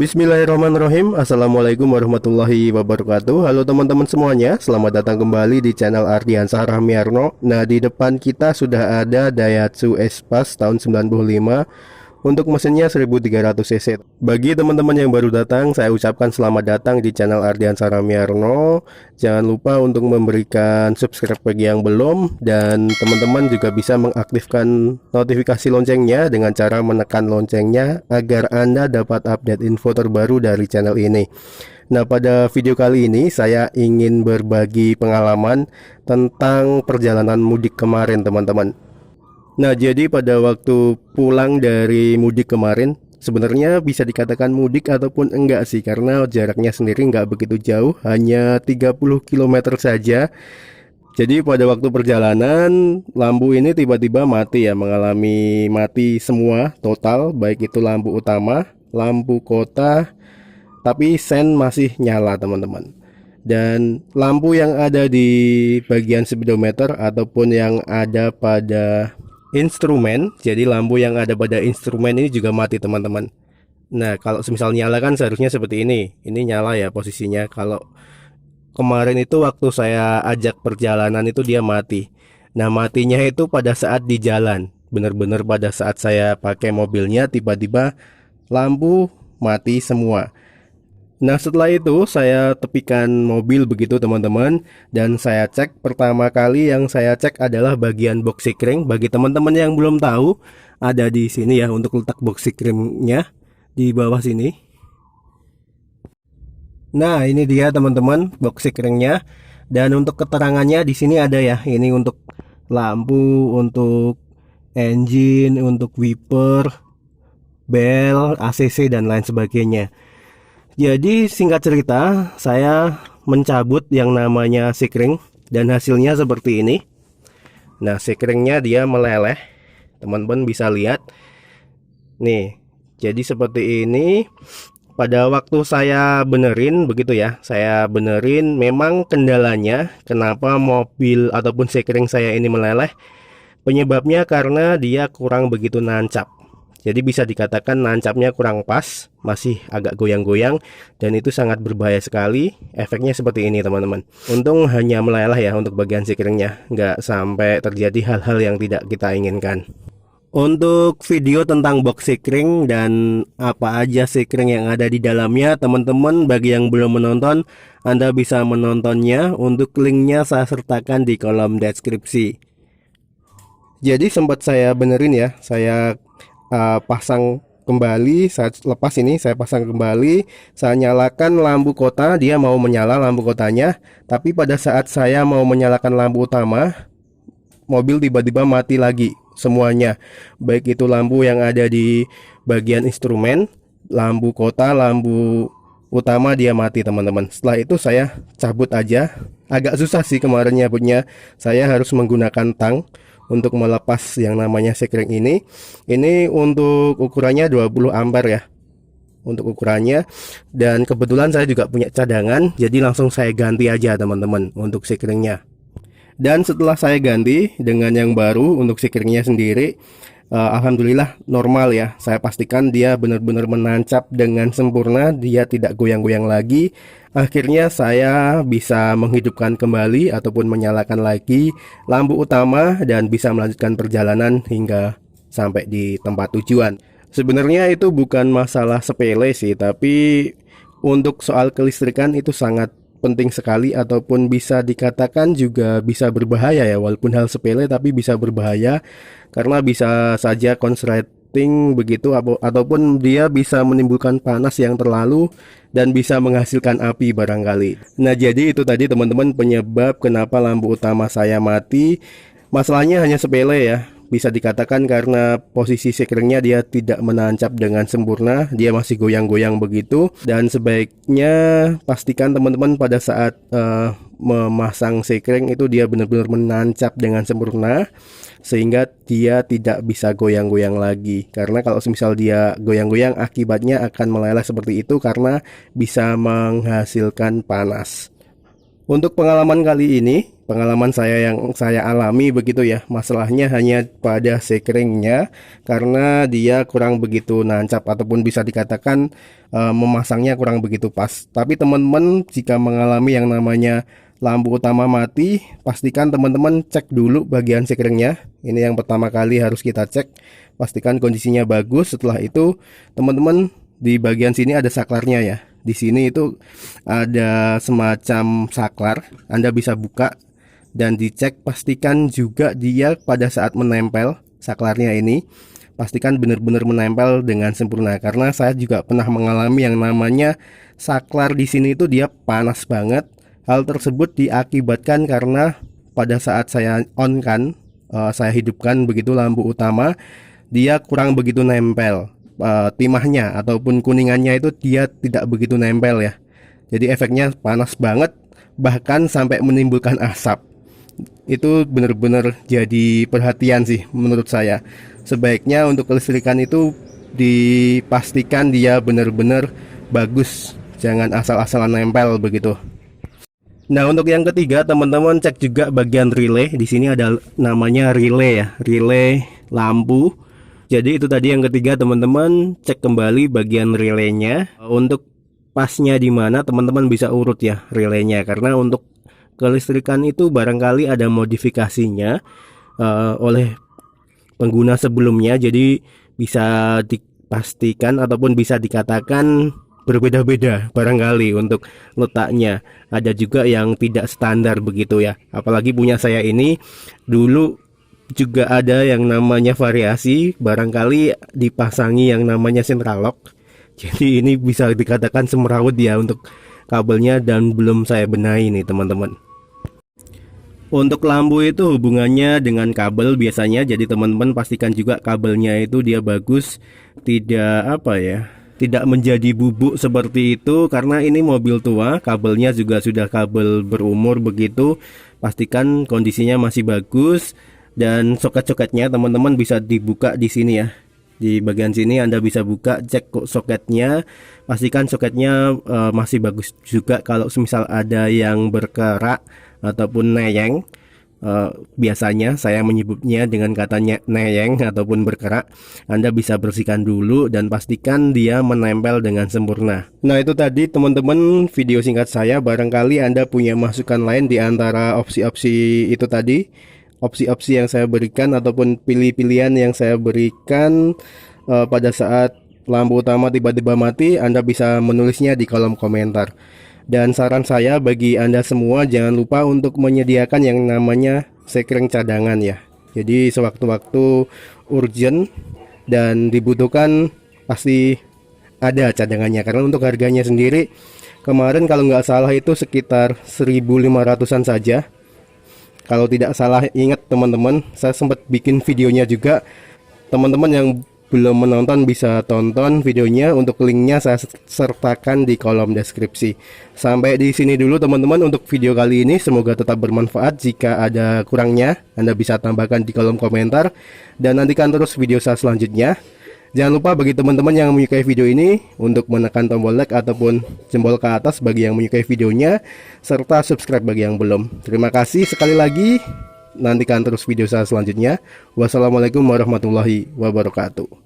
Bismillahirrahmanirrahim. Assalamualaikum warahmatullahi wabarakatuh. Halo teman-teman semuanya, selamat datang kembali di channel Ardiansah Rahmiarno. Nah, di depan kita sudah ada Daihatsu Espas tahun 95. Untuk mesinnya 1300 cc. Bagi teman-teman yang baru datang, saya ucapkan selamat datang di channel Ardiansah Rahmiarno. Jangan lupa untuk memberikan subscribe bagi yang belum, dan teman-teman juga bisa mengaktifkan notifikasi loncengnya dengan cara menekan loncengnya agar Anda dapat update info terbaru dari channel ini. Nah, pada video kali ini saya ingin berbagi pengalaman tentang perjalanan mudik kemarin, teman-teman. Nah, jadi pada waktu pulang dari mudik kemarin, sebenarnya bisa dikatakan mudik ataupun enggak sih, karena jaraknya sendiri enggak begitu jauh, hanya 30 km saja. Jadi pada waktu perjalanan, lampu ini tiba-tiba mati ya, mengalami mati semua total, baik itu lampu utama, lampu kota, tapi sen masih nyala, teman-teman. Dan lampu yang ada di bagian speedometer ataupun yang ada pada instrumen, jadi lampu yang ada pada instrumen ini juga mati, teman-teman. Nah, kalau semisal nyala kan seharusnya seperti ini nyala ya posisinya. Kalau kemarin itu waktu saya ajak perjalanan itu dia mati. Nah, matinya itu pada saat di jalan, benar-benar pada saat saya pakai mobilnya, tiba-tiba lampu mati semua. Nah, setelah itu saya tepikan mobil begitu, teman-teman, dan saya cek. Pertama kali yang saya cek adalah bagian box sikring. Bagi teman-teman yang belum tahu, ada di sini ya untuk letak box sikringnya di bawah sini. Nah, ini dia teman-teman box sikringnya, dan untuk keterangannya di sini ada ya. Ini untuk lampu, untuk engine, untuk wiper, bel, ACC dan lain sebagainya. Jadi singkat cerita, saya mencabut yang namanya sikring dan hasilnya seperti ini. Nah, sikringnya dia meleleh, teman-teman bisa lihat. Nih, jadi seperti ini. Pada waktu saya benerin begitu ya, saya benerin, memang kendalanya kenapa mobil ataupun sikring saya ini meleleh, penyebabnya karena dia kurang begitu nancap. Jadi bisa dikatakan nancapnya kurang pas, masih agak goyang-goyang, dan itu sangat berbahaya sekali. Efeknya seperti ini, teman-teman. Untung hanya meleleh ya untuk bagian sikringnya, nggak sampai terjadi hal-hal yang tidak kita inginkan. Untuk video tentang box sikring dan apa aja sikring yang ada di dalamnya, teman-teman bagi yang belum menonton, Anda bisa menontonnya. Untuk linknya saya sertakan di kolom deskripsi. Jadi sempat saya benerin ya, saya pasang kembali, saya lepas ini, saya pasang kembali, saya nyalakan lampu kota, dia mau menyala lampu kotanya, tapi pada saat saya mau menyalakan lampu utama, mobil tiba-tiba mati lagi semuanya, baik itu lampu yang ada di bagian instrumen, lampu kota, lampu utama dia mati, teman-teman. Setelah itu saya cabut aja. Agak susah sih kemarinnya punya, saya harus menggunakan tang untuk melepas yang namanya sikring ini. Ini untuk ukurannya 20 ampere ya, untuk ukurannya. Dan kebetulan saya juga punya cadangan, jadi langsung saya ganti aja, teman-teman, untuk sikringnya. Dan setelah saya ganti dengan yang baru untuk sikringnya sendiri, alhamdulillah normal ya. Saya pastikan dia benar-benar menancap dengan sempurna, dia tidak goyang-goyang lagi. Akhirnya saya bisa menghidupkan kembali ataupun menyalakan lagi lampu utama dan bisa melanjutkan perjalanan hingga sampai di tempat tujuan. Sebenarnya itu bukan masalah sepele sih, tapi untuk soal kelistrikan itu sangat penting sekali, ataupun bisa dikatakan juga bisa berbahaya ya. Walaupun hal sepele tapi bisa berbahaya, karena bisa saja konsleting begitu, ataupun dia bisa menimbulkan panas yang terlalu dan bisa menghasilkan api barangkali. Nah, jadi itu tadi, teman-teman, penyebab kenapa lampu utama saya mati. Masalahnya hanya sepele ya, bisa dikatakan karena posisi sikringnya dia tidak menancap dengan sempurna, dia masih goyang-goyang begitu. Dan sebaiknya pastikan teman-teman pada saat memasang sikring itu dia benar-benar menancap dengan sempurna, sehingga dia tidak bisa goyang-goyang lagi. Karena kalau semisal dia goyang-goyang, akibatnya akan meleleh seperti itu karena bisa menghasilkan panas. Untuk pengalaman kali ini, pengalaman saya yang saya alami begitu ya. Masalahnya hanya pada sekringnya karena dia kurang begitu nancap ataupun bisa dikatakan memasangnya kurang begitu pas. Tapi teman-teman jika mengalami yang namanya lampu utama mati, pastikan teman-teman cek dulu bagian sekringnya. Ini yang pertama kali harus kita cek. Pastikan kondisinya bagus. Setelah itu teman-teman di bagian sini ada saklarnya ya. Di sini itu ada semacam saklar. Anda bisa buka dan dicek, pastikan juga dia pada saat menempel saklarnya ini pastikan benar-benar menempel dengan sempurna, karena saya juga pernah mengalami yang namanya saklar di sini itu dia panas banget. Hal tersebut diakibatkan karena pada saat saya on kan, saya hidupkan begitu lampu utama, dia kurang begitu nempel, timahnya ataupun kuningannya itu dia tidak begitu nempel ya. Jadi efeknya panas banget, bahkan sampai menimbulkan asap. Itu benar-benar jadi perhatian sih menurut saya. Sebaiknya untuk kelistrikan itu dipastikan dia benar-benar bagus, jangan asal-asalan nempel begitu. Nah, untuk yang ketiga teman-teman cek juga bagian relay. Di sini ada namanya relay ya, relay lampu. Jadi itu tadi yang ketiga teman-teman, cek kembali bagian relaynya. Untuk pasnya di mana teman-teman bisa urut ya relaynya, karena untuk kelistrikan itu barangkali ada modifikasinya oleh pengguna sebelumnya, jadi bisa dipastikan ataupun bisa dikatakan berbeda-beda barangkali untuk letaknya. Ada juga yang tidak standar begitu ya. Apalagi punya saya ini dulu juga ada yang namanya variasi, barangkali dipasangi yang namanya central lock. Jadi ini bisa dikatakan semrawut ya untuk kabelnya dan belum saya benahi nih teman-teman. Untuk lampu itu hubungannya dengan kabel biasanya, jadi teman-teman pastikan juga kabelnya itu dia bagus, tidak tidak menjadi bubuk seperti itu, karena ini mobil tua, kabelnya juga sudah kabel berumur begitu. Pastikan kondisinya masih bagus, dan soket-soketnya teman-teman bisa dibuka di sini ya. Di bagian sini Anda bisa buka, cek soketnya, pastikan soketnya masih bagus juga. Kalau semisal ada yang berkerak ataupun neyeng, biasanya saya menyebutnya dengan katanya neyeng ataupun berkerak, Anda bisa bersihkan dulu dan pastikan dia menempel dengan sempurna. Nah, itu tadi teman-teman video singkat saya. Barangkali Anda punya masukan lain di antara opsi-opsi itu tadi, opsi-opsi yang saya berikan ataupun pilih-pilihan yang saya berikan pada saat lampu utama tiba-tiba mati. Anda bisa menulisnya di kolom komentar. Dan saran saya bagi Anda semua, jangan lupa untuk menyediakan yang namanya sekring cadangan ya. Jadi sewaktu-waktu urgent dan dibutuhkan pasti ada cadangannya. Karena untuk harganya sendiri kemarin kalau nggak salah itu sekitar 1.500-an saja. Kalau tidak salah ingat teman-teman, saya sempat bikin videonya juga. Teman-teman yang belum menonton bisa tonton videonya, untuk linknya saya sertakan di kolom deskripsi. Sampai di sini dulu teman-teman untuk video kali ini, semoga tetap bermanfaat. Jika ada kurangnya Anda bisa tambahkan di kolom komentar, dan nantikan terus video saya selanjutnya. Jangan lupa bagi teman-teman yang menyukai video ini untuk menekan tombol like ataupun jempol ke atas bagi yang menyukai videonya, serta subscribe bagi yang belum. Terima kasih sekali lagi. Nantikan terus video saya selanjutnya. Wassalamualaikum warahmatullahi wabarakatuh.